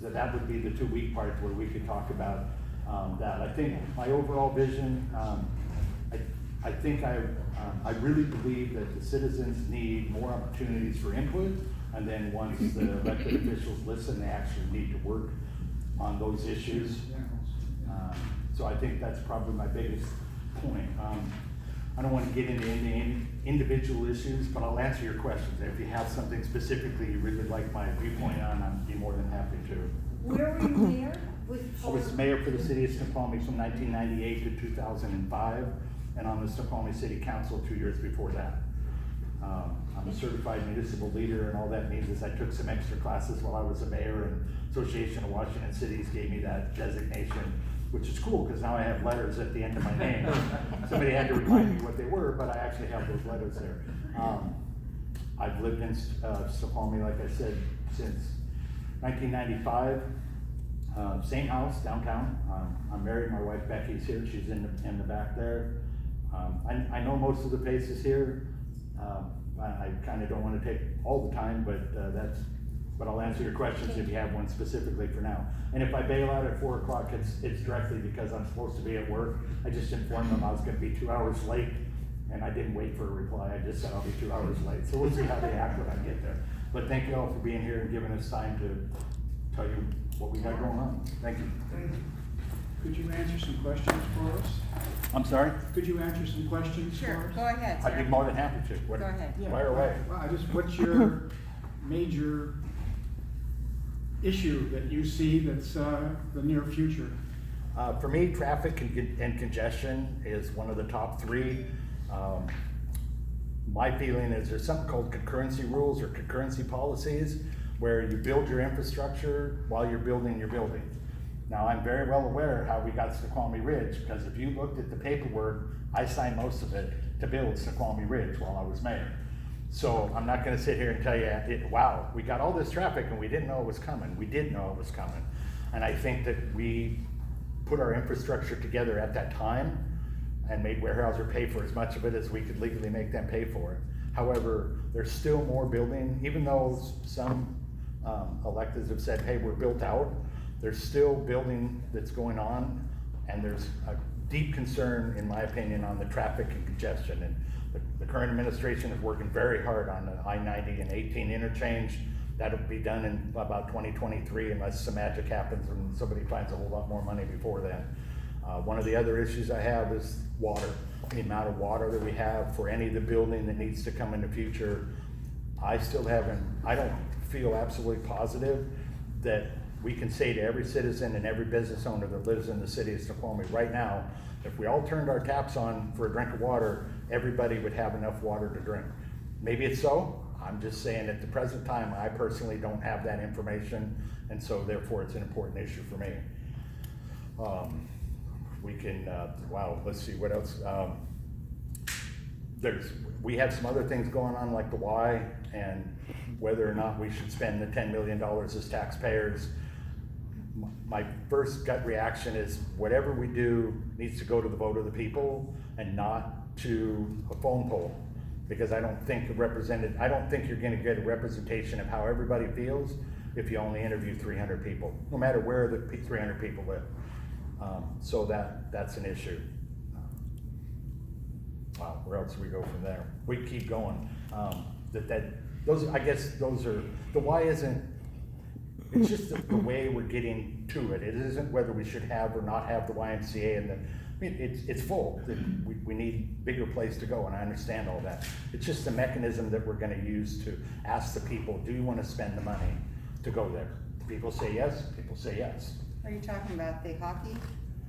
So that would be the 2 week part where we could talk about that. I think my overall vision, I think I really believe that the citizens need more opportunities for input, and then once the elected officials listen, they actually need to work on those issues. So I think that's probably my biggest point. I don't want to get into any individual issues, but I'll answer your questions. If you have something specifically you really like my viewpoint on, I'd be more than happy to. Where were you mayor? I was mayor for the city of Snoqualmie from 1998 to 2005, and on the Snoqualmie City Council 2 years before that. I'm a certified municipal leader, and all that means is I took some extra classes while I was a mayor, and Association of Washington Cities gave me that designation, which is cool, because now I have letters at the end of my name. Somebody had to remind me what they were, but I actually have those letters there. I've lived in Snoqualmie, like I said, since 1995. Same house, downtown. I'm married, my wife Becky's here, she's in the back there. I know most of the faces here. I kind of don't want to take all the time, but I'll answer your questions if you have one specifically for now. And if I bail out at 4 o'clock, it's directly because I'm supposed to be at work. I just informed them I was going to be 2 hours late, and I didn't wait for a reply. I just said I'll be 2 hours late. So we'll see how they act when I get there. But thank you all for being here and giving us time to tell you what we got going on. Thank you. Could you answer some questions for us? I'm sorry? Could you answer some questions for Sure, us? go ahead, sir. I'd be more than happy to. Go ahead. Yeah. Fire away. Well, what's your major issue that you see that's the near future? For me, traffic and congestion is one of the top 3. My feeling is there's something called concurrency rules or concurrency policies, where you build your infrastructure while you're building your building. Now, I'm very well aware how we got Snoqualmie Ridge, because if you looked at the paperwork, I signed most of it to build Snoqualmie Ridge while I was mayor. So I'm not gonna sit here and tell you, wow, we got all this traffic and we didn't know it was coming. We did know it was coming. And I think that we put our infrastructure together at that time and made Weyerhaeuser pay for as much of it as we could legally make them pay for it. However, there's still more building, even though some electeds have said, hey, we're built out, there's still building that's going on, and there's a deep concern, in my opinion, on the traffic and congestion. And the current administration is working very hard on the I-90 and 18 interchange. That'll be done in about 2023 unless some magic happens and somebody finds a whole lot more money before then. One of the other issues I have is water. The amount of water that we have for any of the building that needs to come in the future. I don't feel absolutely positive that we can say to every citizen and every business owner that lives in the city of Snoqualmie right now, if we all turned our taps on for a drink of water, everybody would have enough water to drink. Maybe it's so. I'm just saying at the present time, I personally don't have that information, and so therefore it's an important issue for me. Let's see what else. We have some other things going on like the Y, and whether or not we should spend the $10 million as taxpayers. My first gut reaction is whatever we do needs to go to the vote of the people and not to a phone poll, because I don't think you're going to get a representation of how everybody feels if you only interview 300 people, no matter where the 300 people live. So that's an issue. Wow, where else do we go from there? We keep going. Those are the why isn't. It's just the way we're getting to it. It isn't whether we should have or not have the YMCA, and it's full. We need bigger place to go, and I understand all that. It's just the mechanism that we're going to use to ask the people, do you want to spend the money to go there? People say yes. People say yes. Are you talking about the hockey?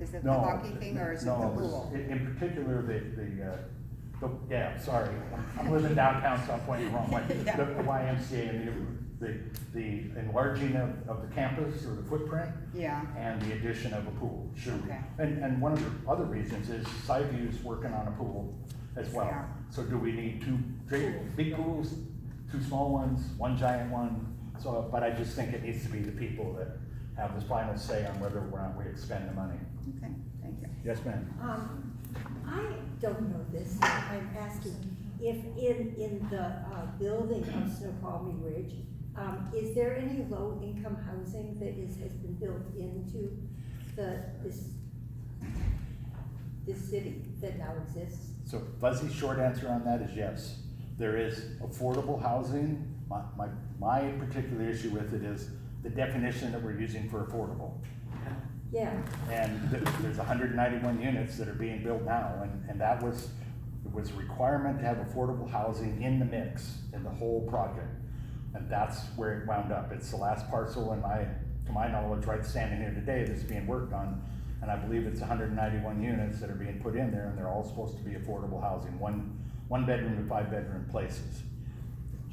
Is it the No, hockey thing, or is it the pool? In particular, sorry, I'm living downtown, so I'm pointing the wrong way. Yeah. The YMCA and the enlarging of the campus or the footprint. Yeah. And the addition of a pool, sure. Okay. And one of the other reasons is Skyview's working on a pool as well. Yeah. So do we need 2 big pools, 2 small ones, 1 giant one? So, but I just think it needs to be the people that have the final say on whether or not we expend the money. Okay, thank you. Yes, ma'am. I don't know this, I'm asking, if in the building of Snoqualmie Ridge, Is there any low-income housing that has been built into this city that now exists? So fuzzy short answer on that is yes. There is affordable housing. My particular issue with it is the definition that we're using for affordable. Yeah, And there's 191 units that are being built now, and that was a requirement to have affordable housing in the mix, in the whole project. And that's where it wound up. It's the last parcel to my knowledge, right standing here today, that's being worked on. And I believe it's 191 units that are being put in there, and they're all supposed to be affordable housing, one bedroom to 5 bedroom places.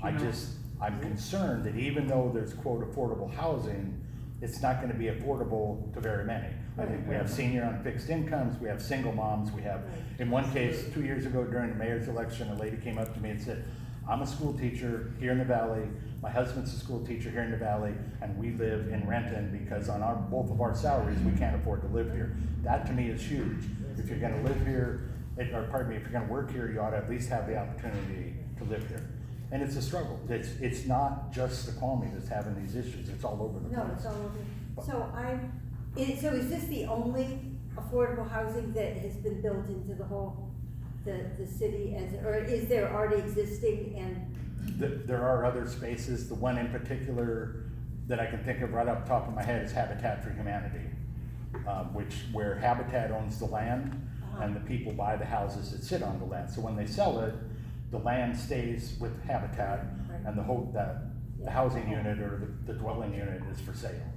I'm concerned that even though there's quote affordable housing, it's not gonna be affordable to very many. I think we have senior on fixed incomes, we have single moms, we have, in one case, 2 years ago during the mayor's election, a lady came up to me and said, I'm a school teacher here in the valley, my husband's a school teacher here in the valley, and we live in Renton because on both of our salaries, we can't afford to live here. That to me is huge. If you're gonna live here, if you're gonna work here, you ought to at least have the opportunity to live here. And it's a struggle. It's not just Snoqualmie that's having these issues, it's all over the place. no, it's all over. So is this the only affordable housing that has been built into the whole, the city or is there already existing and? There are other spaces. The one in particular that I can think of right off the top of my head is Habitat for Humanity, where Habitat owns the land and the people buy the houses that sit on the land. So when they sell it, the land stays with Habitat and the housing unit or the dwelling unit is for sale.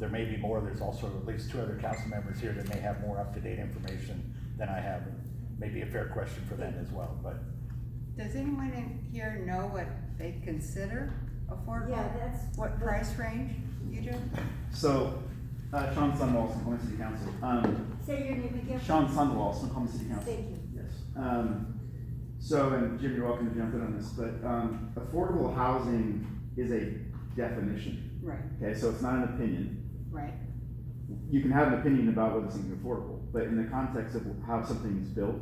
There may be more. There's also at least 2 other council members here that may have more up-to-date information than I have. Maybe a fair question for them as well, but. Does anyone in here know what they consider affordable? Yeah, that's. What price range you do? So, Sean Sunwall, Snoqualmie City Council. Say your name again. Sean Sunwall, Snoqualmie City Council. Thank you. Yes. So, and Jim, you're welcome to jump in on this, but affordable housing is a definition. Right, Okay, so it's not an opinion. right. You can have an opinion about whether something's affordable, but in the context of how something is built,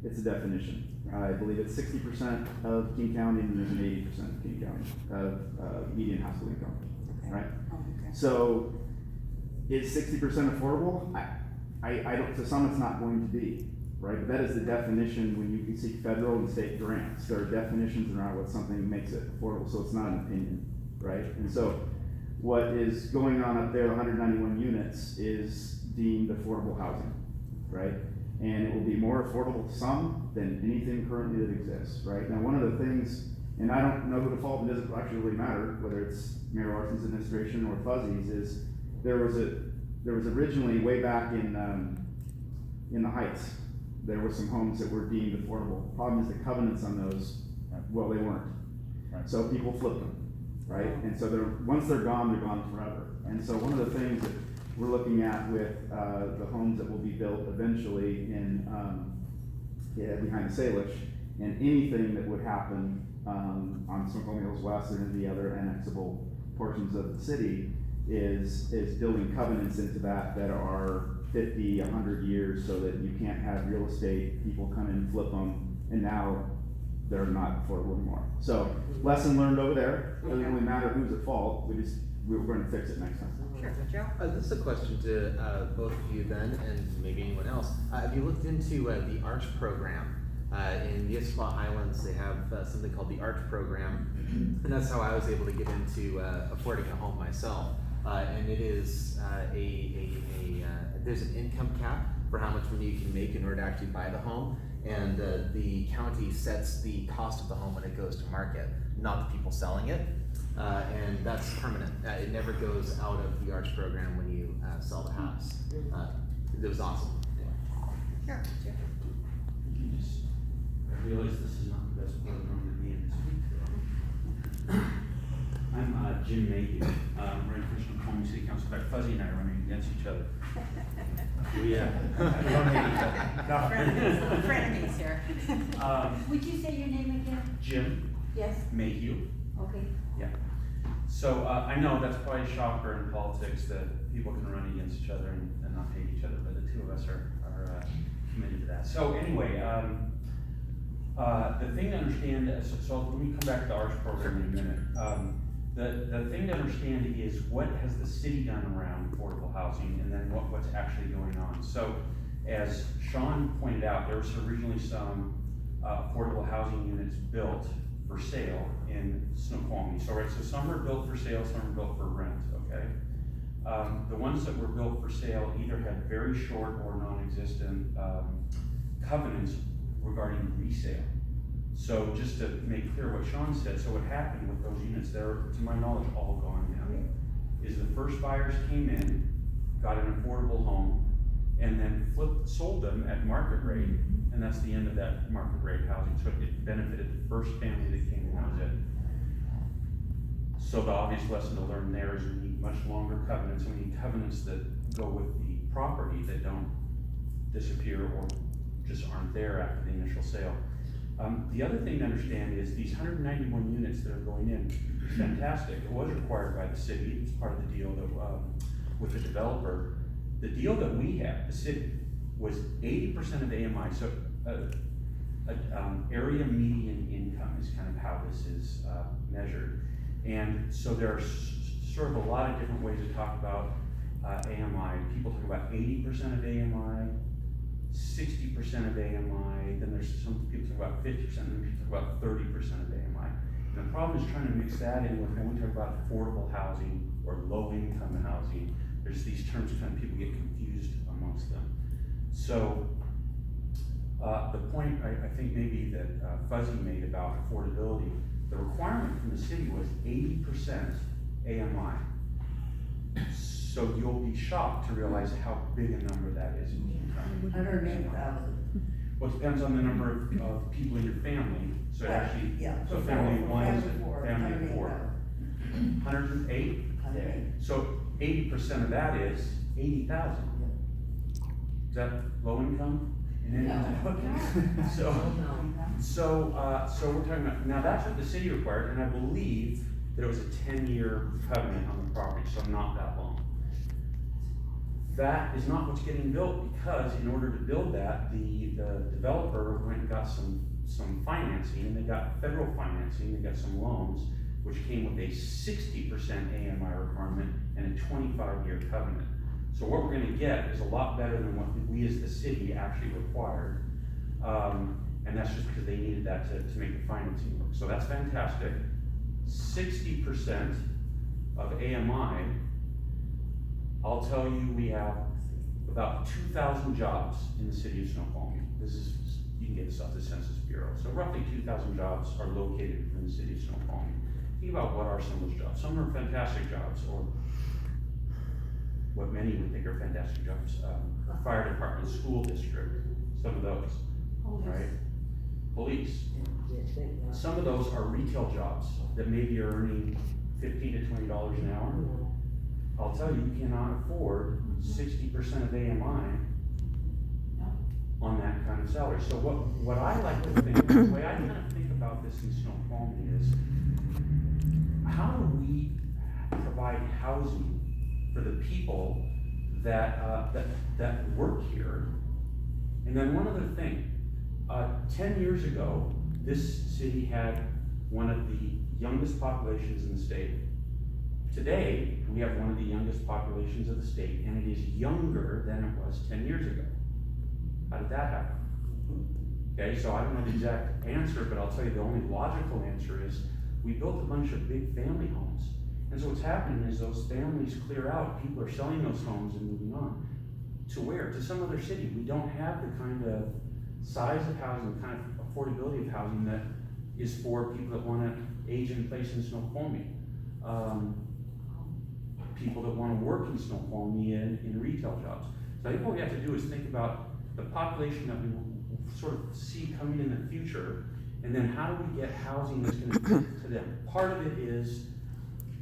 it's a definition. I believe it's 60% of King County, and there's an 80% of King County of median household income, right? Oh, okay. So, is 60% affordable? I don't. To some, it's not going to be, right? But that is the definition when you seek federal and state grants. There are definitions around what something makes it affordable, so it's not an opinion, right? And so, what is going on up there, 191 units, is deemed affordable housing, right? And it will be more affordable to some than anything currently that exists, right? Now, one of the things, and I don't know who to fault, it doesn't actually really matter whether it's Mayor Larson's administration or Fuzzy's, is there was originally way back in the Heights, there were some homes that were deemed affordable. Problem is the covenants on those, well, they weren't. Right. So people flipped them, right? And so once they're gone forever. And so one of the things that we're looking at with the homes that will be built eventually in behind Salish, and anything that would happen on Snoqualmie Hills West and the other annexable portions of the city is building covenants into that are 50, 100 years, so that you can't have real estate people come in and flip them, and now they're not affordable anymore. So lesson learned over there. It doesn't really matter who's at fault. We're going to fix it next time. Sure, Joe? This is a question to both of you then, and maybe anyone else. Have you looked into the ARCH program? In the Issaquah Highlands, they have something called the ARCH program, and that's how I was able to get into affording a home myself. And it is there's an income cap for how much money you can make in order to actually buy the home, and the county sets the cost of the home when it goes to market, not the people selling it. And that's permanent. It never goes out of the ARCH program when you sell the house. It was awesome. Sure, Joe. I realize this is not the best program to be in this week. I'm Jim Mayhew, running for Snoqualmie City Council. In fact, Fuzzy and I are running against each other. We don't hate each other. Frenemies here. Would you say your name again? Jim Yes, Mayhew. okay. Yeah. So I know that's probably a shocker in politics that people can run against each other and not hate each other, but the two of us are committed to that. So anyway, the thing to understand is, so let me come back to the ARCH program in a minute. The thing to understand is what has the city done around affordable housing, and then what's actually going on. So, as Sean pointed out, there was originally some affordable housing units built for sale in Snoqualmie. So, right, so some are built for sale, some are built for rent, okay? The ones that were built for sale either had very short or non-existent covenants regarding resale. So just to make clear what Sean said, so what happened with those units, they're, to my knowledge, all gone now, is the first buyers came in, got an affordable home, and then sold them at market rate, and that's the end of that market rate housing. So it benefited the first family that came in, that was it. So the obvious lesson to learn there is we need much longer covenants, and we need covenants that go with the property that don't disappear or just aren't there after the initial sale. The other thing to understand is these 191 units that are going in, fantastic. It was required by the city. It's part of the deal that, with the developer. The deal that we had, the city, was 80% of AMI. So area median income is kind of how this is measured. And so there are sort of a lot of different ways to talk about AMI. People talk about 80% of AMI, 60% of AMI, then there's some people talk about 50%, and then people talk about 30% of AMI. And the problem is trying to mix that in with when we talk about affordable housing or low income housing. There's these terms kind of people get confused amongst them. So the point I think maybe that Fuzzy made about affordability, the requirement from the city was 80% AMI. So you'll be shocked to realize how big a number that is in income. 108,000. Well, it depends on the number of people in your family. So actually, Yeah. so family one is Family family of four. 108? So 80% of that is 80,000. Is that low income? So we're talking about, now that's what the city required, and I believe that it was a 10-year covenant on the property, so not that long. That is not what's getting built, because in order to build that, the developer went and got some financing, and they got federal financing, they got some loans, which came with a 60% AMI requirement and a 25-year covenant. So what we're gonna get is a lot better than what we as the city actually required. And that's just because they needed that to make the financing work. So that's fantastic. 60% of AMI, I'll tell you, we have about 2,000 jobs in the city of Snoqualmie. This is, you can get this off the Census Bureau. So roughly 2,000 jobs are located in the city of Snoqualmie. Think about what are some of those jobs. Some are fantastic jobs, or what many would think are fantastic jobs. Fire department, school district, some of those, right? Police. Some of those are retail jobs that maybe are earning $15 to $20 an hour. I'll tell you, you cannot afford 60% of AMI on that kind of salary. So what I like to think, the way I kind of think about this in Snoqualmie is, how do we provide housing for the people that work here? And then one other thing, 10 years ago, this city had one of the youngest populations in the state. Today, we have one of the youngest populations of the state, and it is younger than it was 10 years ago. How did that happen? Okay, so I don't know the exact answer, but I'll tell you the only logical answer is we built a bunch of big family homes. And so what's happening is those families clear out, people are selling those homes and moving on. To where? To some other city. We don't have the kind of size of housing, the kind of affordability of housing that is for people that want to age in place in Snoqualmie. People that want to work in Snoqualmie in retail jobs. So I think what we have to do is think about the population that we sort of see coming in the future, and then how do we get housing that's going to fit to them? Part of it is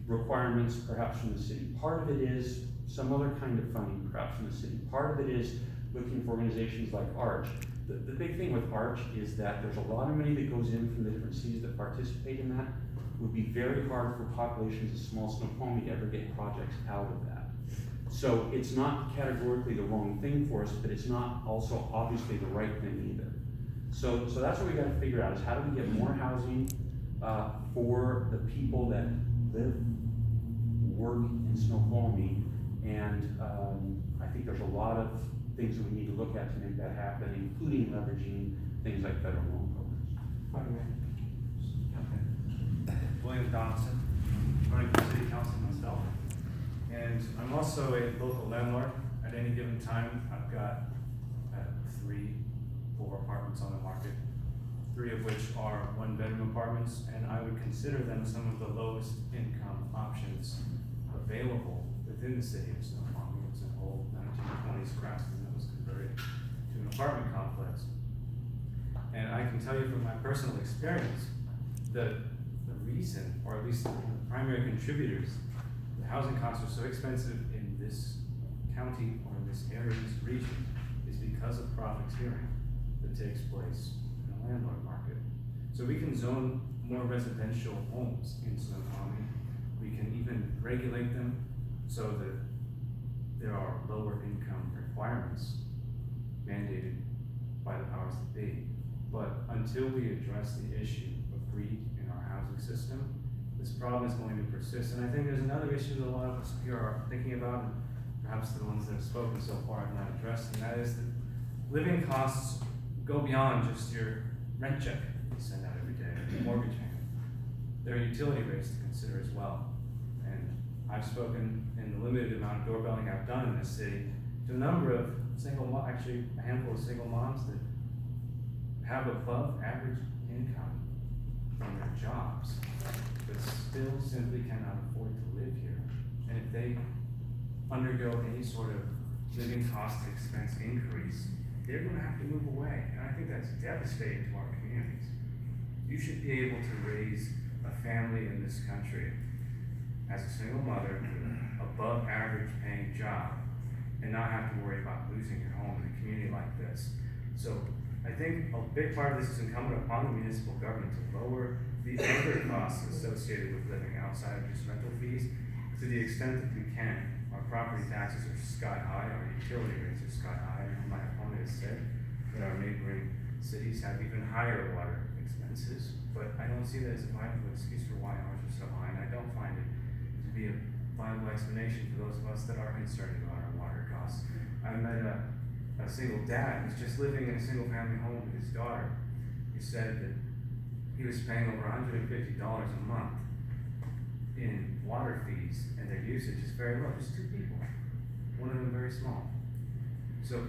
requirements perhaps from the city. Part of it is some other kind of funding perhaps from the city. Part of it is looking for organizations like ARCH. The big thing with ARCH is that there's a lot of money that goes in from the different cities that participate in that. It would be very hard for populations of small Snoqualmie to ever get projects out of that. So it's not categorically the wrong thing for us, but it's not also obviously the right thing either. So that's what we got to figure out, is how do we get more housing for the people that live, work in Snoqualmie, and, I think there's a lot of things that we need to look at to make that happen, including leveraging things like federal loan programs. William Donaldson, running for city council myself. And I'm also a local landlord. At any given time, I've got 4 apartments on the market, 3 of which are 1-bedroom apartments, and I would consider them some of the lowest income options available within the city of Snoqualmie. It's an old 1920s craftsman that was converted to an apartment complex. And I can tell you from my personal experience that the reason, or at least the primary contributors, the housing costs are so expensive in this county or in this area, this region, is because of profiteering that takes place in the landlord market. So we can zone more residential homes in Snoqualmie. We can even regulate them so that there are lower income requirements mandated by the powers that be. But until we address the issue of greed in our housing system, this problem is going to persist. And I think there's another issue that a lot of us here are thinking about, and perhaps the ones that have spoken so far have not addressed, and that is that living costs go beyond just your rent check you send out every day, your mortgage payment. There are utility rates to consider as well. And I've spoken in the limited amount of doorbelling I've done in this city to a number of actually a handful of single moms that have above average income from their jobs, but still simply cannot afford to live here. And if they undergo any sort of living cost expense increase, they're gonna have to move away. And I think that's devastating to our communities. You should be able to raise a family in this country as a single mother with an above average paying job and not have to worry about losing your home in a community like this. So I think a big part of this is incumbent upon the municipal government to lower the other costs associated with living outside of just rental fees to the extent that we can. Our property taxes are sky high, our utility rates are sky high, and my opponent has said that our neighboring cities have even higher water expenses, but I don't see that as a viable excuse for why ours are so high, and I don't find it to be a viable explanation for those of us that are concerned about our water costs. I met a single dad who's just living in a single family home with his daughter. He said that he was paying over $150 a month in water fees, and their usage is very low, just 2 people, one of them very small. So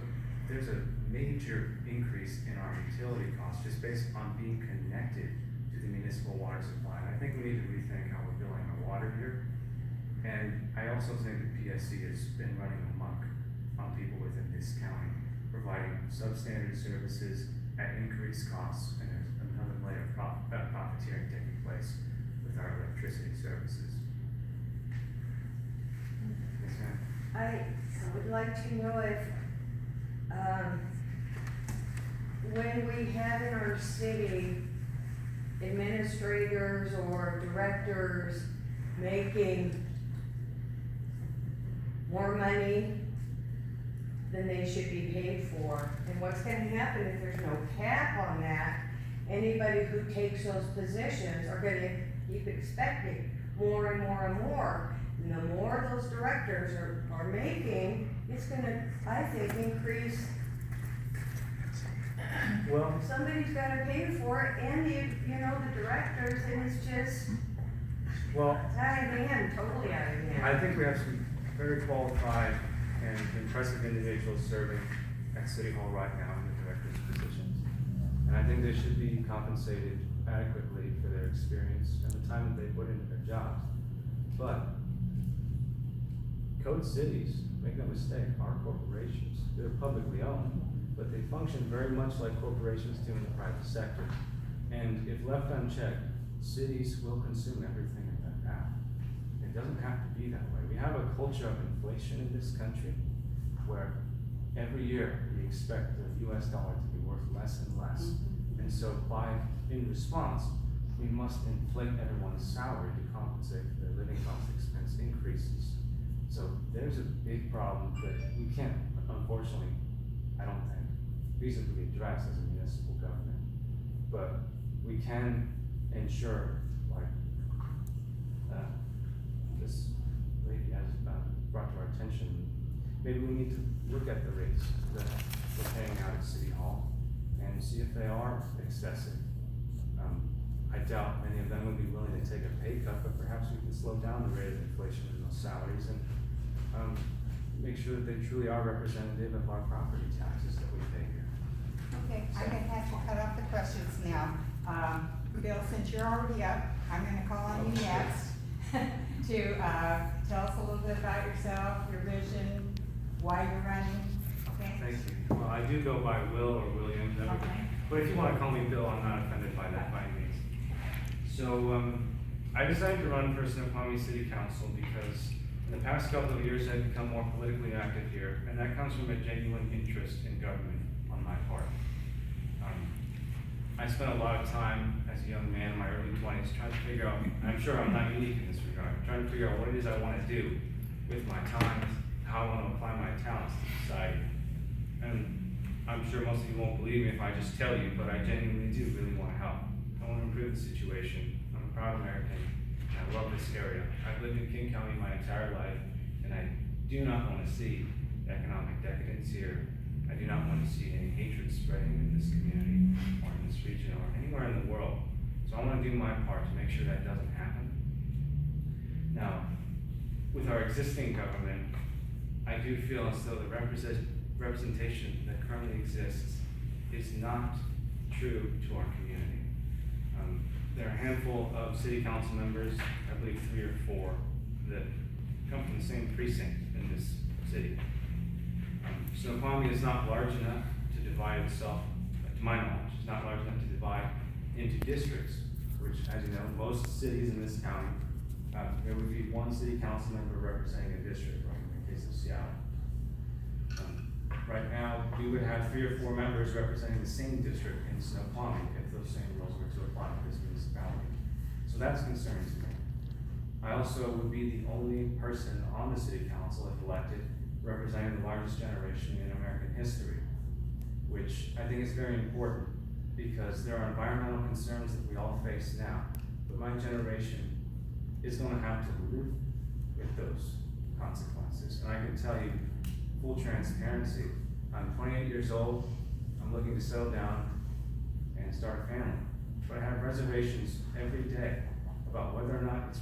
there's a major increase in our utility costs just based on being connected to the municipal water supply. And I think we need to rethink how we're billing our water here. And I also think that PSC has been running amok on people within this county, providing substandard services at increased costs, and there's another layer of profiteering taking place with our electricity services. Yes, ma'am. I would like to know if, when we have in our city administrators or directors making more money than they should be paid for, and what's gonna happen if there's no cap on that, anybody who takes those positions are gonna keep expecting more and more and more. And the more those directors are making, it's gonna, I think, increase. Well, Somebody's gotta pay for it, and the directors, and it's just, well, it's out of hand, totally out of hand. I think we have some very qualified and impressive individuals serving at City Hall right now in the director's positions. And I think they should be compensated adequately for their experience and the time that they put into their jobs. But Code cities, make no mistake, are corporations. They're publicly owned, but they function very much like corporations do in the private sector. And if left unchecked, cities will consume everything in their path. It doesn't have to be that way. We have a culture of inflation in this country where every year we expect the US dollar to be worth less and less. And so in response, we must inflate everyone's salary to compensate for their living cost expense increases. So there's a big problem that we can't, unfortunately, I don't think, reasonably address as a municipal government. But we can ensure, like, this lady has brought to our attention, maybe we need to look at the rates that we're paying out at City Hall and see if they are excessive. I doubt many of them would be willing to take a pay cut, but perhaps we can slow down the rate of inflation in those salaries and, make sure that they truly are representative of our property taxes that we pay here. Okay, I'm gonna have to cut off the questions now. Bill, since you're already up, I'm gonna call on you next to, tell us a little bit about yourself, your vision, why you're running, okay? Thank you. Well, I do go by Will or William, Okay. but if you wanna call me Bill, I'm not offended by that by any means. So, I decided to run for Snoqualmie City Council because in the past couple of years, I've become more politically active here, and that comes from a genuine interest in government on my part. I spent a lot of time as a young man in my early 20s trying to figure out, and I'm sure I'm not unique in this regard, trying to figure out what it is I want to do with my time, how I want to apply my talents to society. And I'm sure most of you won't believe me if I just tell you, but I genuinely do really want to help. I want to improve the situation. I'm a proud American. I love this area. I've lived in King County my entire life, and I do not want to see economic decadence here. I do not want to see any hatred spreading in this community, or in this region, or anywhere in the world. So I want to do my part to make sure that doesn't happen. Now, with our existing government, I do feel as though the representation that currently exists is not true to our community. There are a handful of city council members, I believe 3 or 4, that come from the same precinct in this city. Snoqualmie is not large enough to divide itself, to my knowledge, it's not large enough to divide into districts, which, as you know, most cities in this county, there would be 1 city council member representing a district, like in the case of Seattle. Right now, we would have 3 or 4 members representing the same district in Snoqualmie if those same rules were to apply to this municipality. So that's concerning to me. I also would be the only person on the city council, if elected, representing the largest generation in American history, which I think is very important because there are environmental concerns that we all face now, but my generation is going to have to live with those consequences. And I can tell you, full transparency, I'm 28 years old, I'm looking to settle down and start a family, but I have reservations every day about whether or not it's